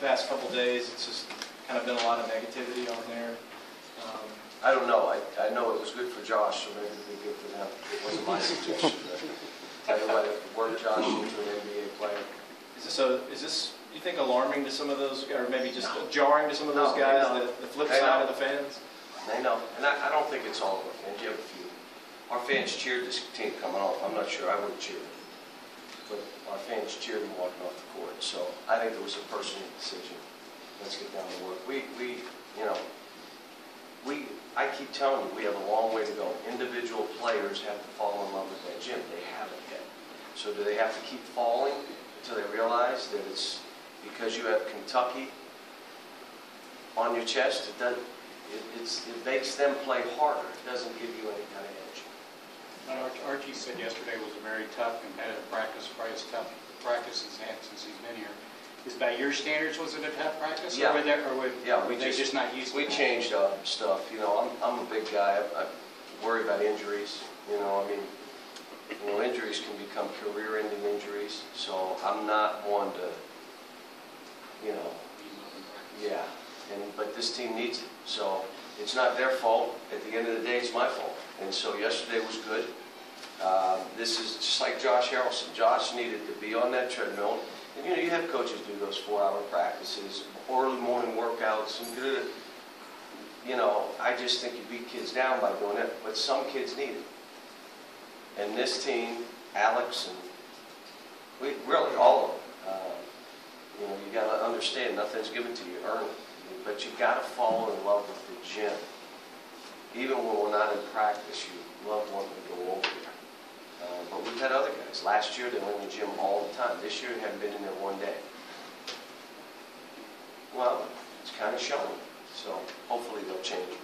past couple days? It's just kind of been a lot of negativity on there. I don't know. I know it was good for Josh, so maybe it'd be good for them. It wasn't my suggestion. Tell you what, work Josh into an NBA player. Is this you think alarming to some of those, or maybe just jarring to some of those guys? The flip side of the fans. They know, and I don't think it's all of our fans. You have a few. Our fans cheered this team coming off. I'm not sure I would have cheered them, but our fans cheered them walking off the court. So I think it was a personal decision. Let's get down to work. I keep telling you, we have a long way to go. Individual players have to fall in love with that gym. They haven't yet. So do they have to keep falling until they realize that it's because you have Kentucky on your chest? It makes them play harder. It doesn't give you any kind of edge. Archie said yesterday was a very tough, competitive practice, probably as tough practice he's had since he's been here. Is by your standards, was it a tough practice? Yeah. Or were they just not used to it? We changed up stuff. You know, I'm a big guy. I worry about injuries. You know, I mean, injuries can become career-ending injuries. So I'm not one to, yeah. But this team needs it. So it's not their fault. At the end of the day, it's my fault. And so yesterday was good. This is just like Josh Harrelson. Josh needed to be on that treadmill. And you have coaches do those 4-hour practices, early morning workouts, and I just think you beat kids down by doing it, but some kids need it. And this team, Alex, and really all of them, you got to understand nothing's given to you, earn it. But you got to fall in love with the gym. Even when we're not in practice, you love wanting to go over there. But we've had other guys. Last year, they went in the gym all the time. This year, they haven't been in there one day. Well, it's kind of showing. So hopefully they'll change.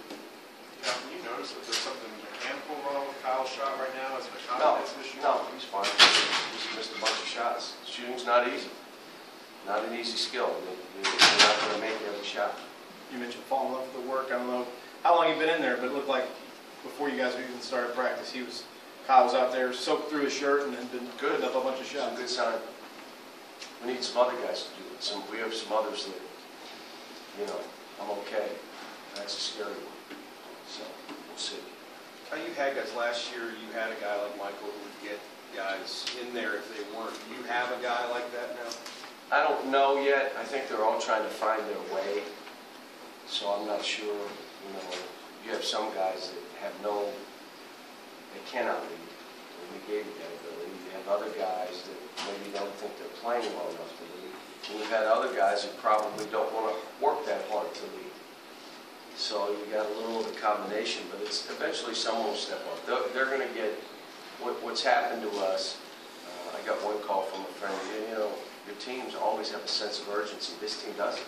Now, can you notice that there's something mechanical wrong with Kyle's shot right now? Is it a confidence issue? No, he's fine. He's missed a bunch of shots. Shooting's not easy. Not an easy skill. You're not going to make every shot. You mentioned falling in love with the work. I don't know how long you've been in there, but it looked like before you guys even started practice, Kyle was out there soaked through his shirt and had been putting up a bunch of shots. It's a good sign. We need some other guys to do it. We have some others that, I'm okay. That's a scary one. So we'll see. You had guys last year. You had a guy like Michael who would get guys in there if they weren't. Do you have a guy like that now? I don't know yet. I think they're all trying to find their way. So I'm not sure. You have some guys that have they cannot lead. And we gave you that ability. You have other guys that maybe don't think they're playing well enough to lead. And you've had other guys that probably don't want to work that hard to lead. So you got a little of a combination, but it's eventually someone will step up. They're going to get what's happened to us. I got one call from a friend. Your teams always have a sense of urgency. This team doesn't.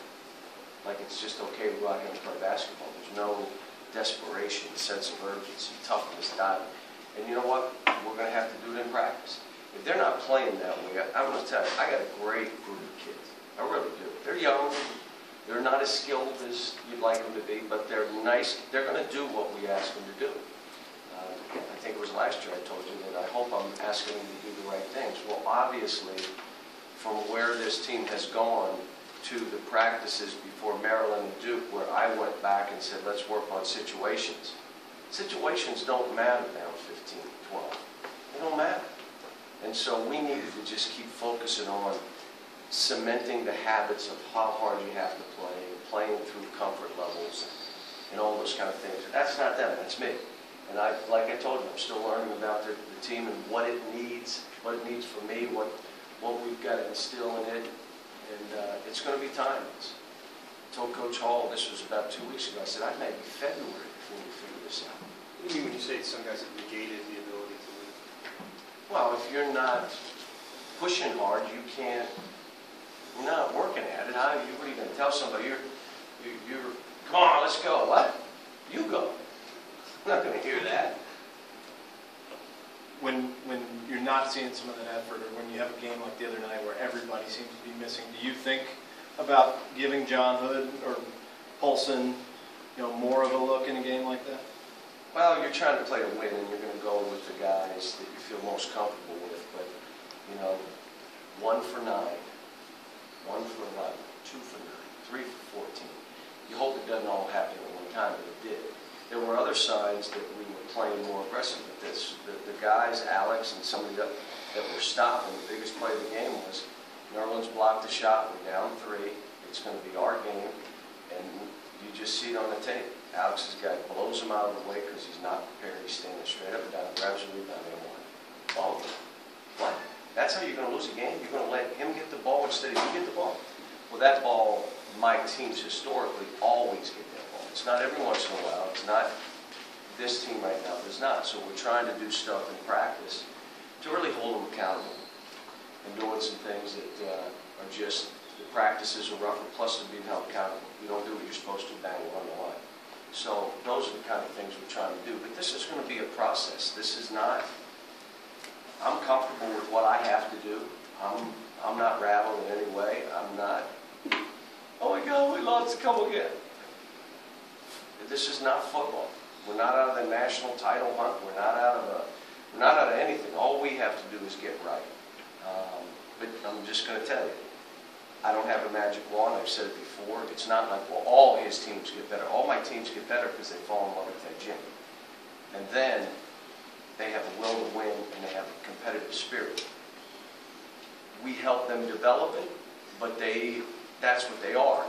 Like it's just okay to go out here and play basketball. There's no desperation, sense of urgency, toughness, diving. And you know what? We're going to have to do it in practice. If they're not playing that way, I'm going to tell you, I got a great group of kids. I really do. They're young. They're not as skilled as you'd like them to be, but they're nice. They're going to do what we ask them to do. I think it was last year I told you that I hope I'm asking them to do the right things. Well, obviously, from where this team has gone to the practices before Maryland and Duke, where I went back and said, let's work on situations. Situations don't matter now, 15, 12. They don't matter. And so we needed to just keep focusing on cementing the habits of how hard you have to play, playing through comfort levels, and all those kind of things. That's not them, that's me. And like I told you, I'm still learning about the team and what it needs for me, what we've got to instill in it. And it's going to be time. I told Coach Hall, this was about 2 weeks ago, I said, I may be February before we figure this out. What do you mean when you say some guys have negated the ability to win? Well, if you're not pushing hard, you're not working at it. What are you going to tell somebody? Come on, let's go. What? You go. I'm not going to hear that. When you're not seeing some of that effort, or when you have a game like the other night where everybody seems to be missing, do you think about giving John Hood or Paulson, more of a look in a game like that? Well, you're trying to play to win, and you're going to go with the guys that you feel most comfortable with. But 1 for 9, 1 for 11. 2 for 9, 3 for 14. You hope it doesn't all happen at one time, but it did. There were other signs that we were playing more aggressive with this. The guys, Alex and somebody that were stopping, the biggest play of the game was Nerlens blocked the shot, we're down 3, it's going to be our game, and you just see it on the tape. Alex's guy blows him out of the way because he's not prepared. He's standing straight up and down, grabs a rebound, and one. Oh, what? That's how you're going to lose a game? You're going to let him get the ball instead of you get the ball? Well, that ball, my teams historically always get that ball. It's not every once in a while. It's not this team right now does not. So we're trying to do stuff in practice to really hold them accountable and doing some things that are just, the practices are rougher, plus to being held accountable. You don't do what you're supposed to, bang, run the line. So those are the kind of things we're trying to do. But this is going to be a process. This is not, I'm comfortable with what I have to do. I'm not rattled in any way. I'm not, oh my God, we lost, come again. This is not football. We're not out of the national title hunt. We're not out of anything. All we have to do is get right. But I'm just going to tell you, I don't have a magic wand. I've said it before. It's not like, well, all his teams get better. All my teams get better because they fall in love with that gym. And then they have a will to win and they have a competitive spirit. We help them develop it, but that's what they are.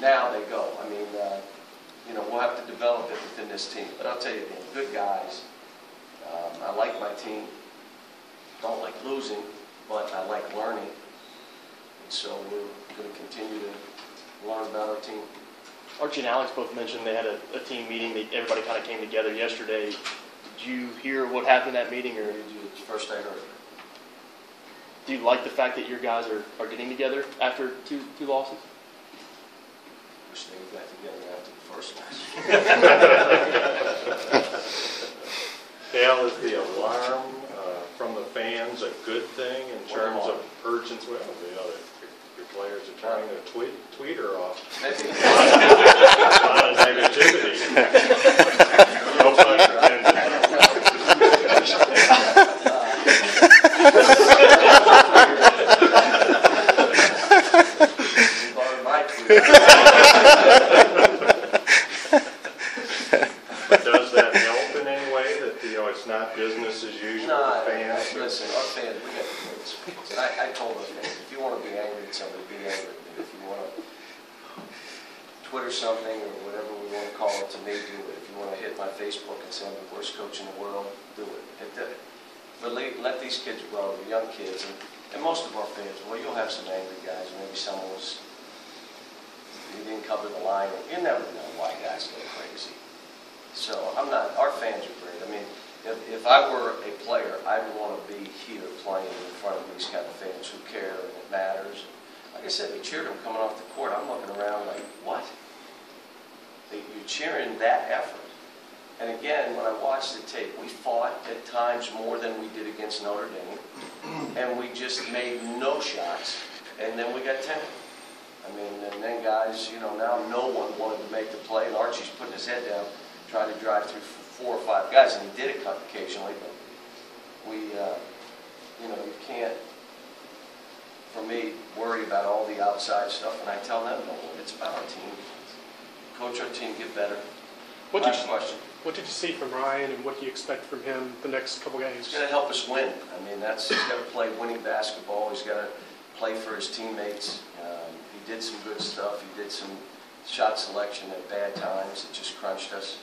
Now they go. I mean, we'll have to develop it within this team. But I'll tell you again, good guys. I like my team. Don't like losing, but I like learning. And so we're going to continue to learn about our team. Archie and Alex both mentioned they had a team meeting. Everybody kind of came together yesterday. Did you hear what happened in that meeting? Or It's the first I heard. do you like the fact that your guys are getting together after two losses? Wish they got together after the first loss. Dale, is the alarm from the fans a good thing in terms of urgency? Well, your players are trying to tweet her off. Maybe. A lot of negativity. No pun intended. But does that help in any way that it's not business as usual No, for fans? listen, our fans, we got to do I told our fans, if you want to be angry at somebody, be angry at them. If you want to Twitter something or whatever we want to call it to me, do it. If you want to hit my Facebook and say I'm the worst coach in the world, do it. But let these kids grow. They're young kids, and most of our fans, well, you'll have some angry guys. Maybe someone you didn't cover the line. You never know why guys go crazy. So our fans are great. I mean, if I were a player, I'd want to be here playing in front of these kind of fans who care and it matters. Like I said, they cheered him coming off the court. I'm looking around like, what? You're cheering that effort. And again, when I watched the tape, we fought at times more than we did against Notre Dame. And we just made no shots. And then we got 10. I mean, and then guys, now no one wanted to make the play. And Archie's putting his head down, trying to drive through 4 or 5 guys. And he did it occasionally, but we, you can't, for me, worry about all the outside stuff. And I tell them, no, it's about our team. Coach our team, get better. Last question. What did you see from Ryan, and what do you expect from him the next couple games? He's got to help us win. I mean, he's got to play winning basketball. He's got to play for his teammates. He did some good stuff. He did some shot selection at bad times. It just crunched us.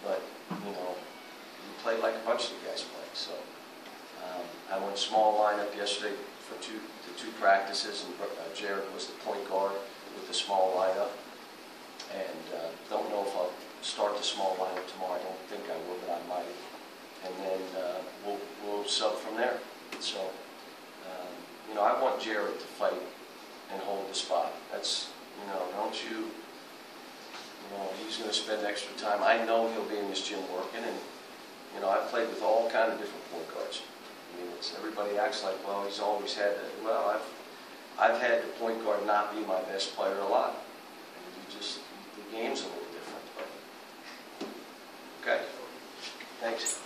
But, we played like a bunch of the guys played. So I went small lineup yesterday for the two practices, and Jared was the point guard with the small lineup. And don't know if I'll start the small lineup tomorrow. I don't think I will, but I might. And then we'll sub from there. So, I want Jared to fight and hold the spot. That's, don't you, he's going to spend extra time. I know he'll be in this gym working, and, I've played with all kinds of different point guards. I mean, everybody acts like, well, he's always had that. Well, I've had the point guard not be my best player a lot. And the game's a little different. But, okay, thanks.